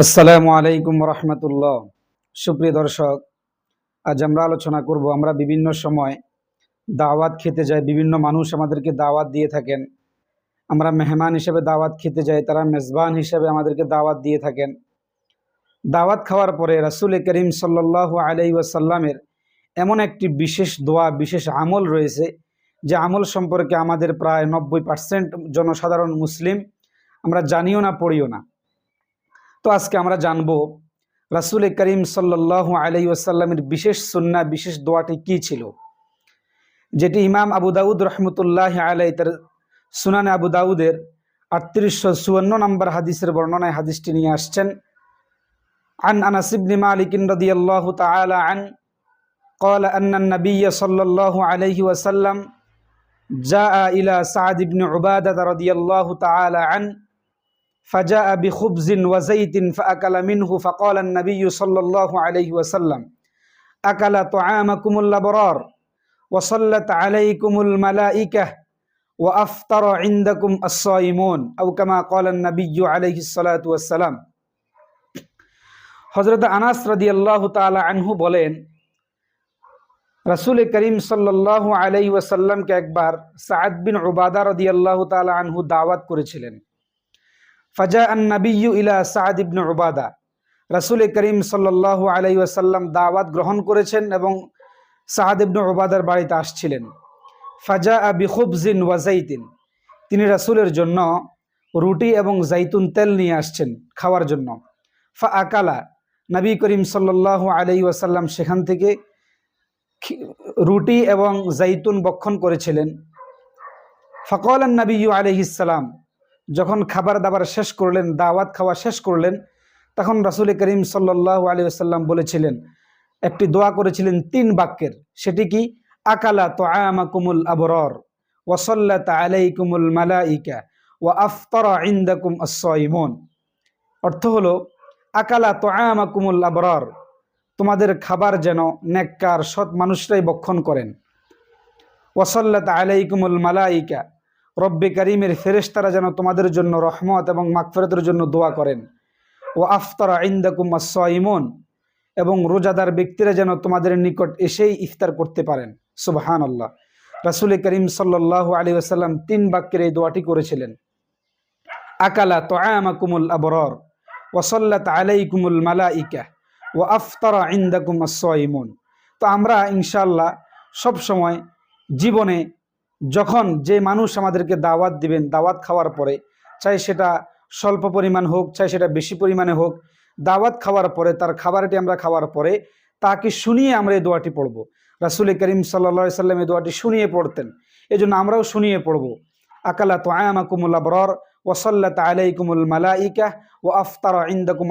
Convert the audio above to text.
আসসালামু আলাইকুম রহমতুল্লাহ। সুপ্রিয় দর্শক, আজ আমরা আলোচনা করব আমরা বিভিন্ন সময় দাওয়াত খেতে যাই, বিভিন্ন মানুষ আমাদেরকে দাওয়াত দিয়ে থাকেন। আমরা মেহমান হিসেবে দাওয়াত খেতে যাই, তারা মেজবান হিসেবে আমাদেরকে দাওয়াত দিয়ে থাকেন। দাওয়াত খাওয়ার পরে রাসূল করিম সাল্লাল্লাহু আলাইহি ওয়াসাল্লামের এমন একটি বিশেষ দোয়া, বিশেষ আমল রয়েছে যে আমল সম্পর্কে আমাদের প্রায় 90% জনসাধারণ মুসলিম আমরা জানিও না, পড়িও না। তো আজকে আমরা জানবো রাসূল করিম সাল্লাল্লাহু আলাইহি ওয়াসাল্লামের বিশেষ সুন্নাহ, বিশেষ দোয়াটি কি ছিল, যেটি ইমাম আবু দাউদ রহমতুল্লাহ আলাইহি তার সুনানে আবু দাউদের 3854 নম্বর হাদিসের বর্ণনায় হাদিসটি নিয়ে আসছেন। আন আনাস ইবনে মালিক রাদিয়াল্লাহু তাআলা আন قال أن النبي صلى الله عليه وسلم جاء إلى سعد بن عبادة رضي الله تعالى عنه فجاء بخبز وزيت فأكل منه فقال النبي صلى الله عليه وسلم أكل طعامكم الأبرار وصلت عليكم الملائكة وأفطر عندكم الصائمون أو كما قال النبي عليه الصلاة والسلام। হযরত আনাস রাদিয়াল্লাহু তাআলা আনহু বলেন, রাসূল করিম সাল্লাল্লাহু আলাইহি ওয়াসাল্লামকে একবার সাদ বিন উবাদা রাদিয়াল্লাহু তাআলা আনহু দাওয়াত করেছিলেন। ফাজা আন-নবিয়্যু ইলা সাদ ইবনে উবাদা, রাসূল করিম সাল্লাল্লাহু আলাইহি ওয়াসাল্লাম দাওয়াত গ্রহণ করেছেন এবং সাদ ইবনে উবাদার বাড়িতে আসছিলেন। ফাজা বিখুবজিন ওয়া যাইতিন, তিনি রাসূলের জন্য রুটি এবং জাইতুন তেল নিয়ে আসছেন খাওয়ার জন্য। ফা আকালা, নবী করিম সাল্লাল্লাহু আলাইহি ওয়াসাল্লাম সেখান থেকে রুটি এবং জাইতুন ভক্ষণ করেছিলেন। ফাকাল আন-নবিয়্যু আলাইহিস সালাম, যখন খাবার দাবার শেষ করলেন, দাওয়াত খাওয়া শেষ করলেন, তখন রাসূল করিম সাল্লাল্লাহু আলাইহি ওয়াসাল্লাম বলেছিলেন, একটি দোয়া করেছিলেন 3 বাক্যের। সেটি কি? আকালা তুআমাকুমুল আবরার ওয়া সাল্লাত আলাইকুমুল মালাইকা ওয়া আফতারা ইনদাকুম আস-সাইমুন। অর্থ হলো, আকালা তুআমাকুমুল আবরার, তোমাদের খাবার যেন নেককার সৎ মানুষরাই ভক্ষণ করেন। ওয়া সাল্লাত আলাইকুমুল মালাইকা, রব্বে কারিমের ফেরেশতারা যেন তোমাদের জন্য রহমত এবং মাগফিরাতের জন্য দোয়া করেন। ওয়া আফতারা ইনদাকুম আস-সাইমুন, এবং রোজাদার ব্যক্তিরা যেন তোমাদের নিকট এসেই ইফতার করতে পারেন। সুবহানাল্লাহ। রাসূল করিম সাল্লাল্লাহু আলাইহি ওয়াসাল্লাম 3 বাক্যের এই দোয়াটি করেছিলেন। আকালা তুআমাকুমুল আবরার ওয়া সাল্লাত আলাইকুমুল মালাইকা ওয়া আফতারা ইনদাকুম আস-সাইমুন। তো আমরা ইনশাআল্লাহ সব সময় জীবনে যখন যে মানুষ আমাদেরকে দাওয়াত দিবেন, দাওয়াত খাওয়ার পরে, চাই সেটা স্বল্প পরিমাণ হোক, চাই সেটা বেশি পরিমাণে হোক, দাওয়াত খাওয়ার পরে তার খাবারটি আমরা খাওয়ার পরে তাকে শুনিয়ে আমরা এই দোয়াটি পড়ব। রাসূল করিম সাল্লাল্লাহু আলাইহি ওয়াসাল্লাম এই দোয়াটি শুনিয়ে পড়তেন, এজন্য আমরাও শুনিয়ে পড়ব। আকালা তুআমাকুমুল আবরার ওয়া সাল্লাত আলাইকুমুল মালাইকা ওয়া আফতারা ইনদাকুম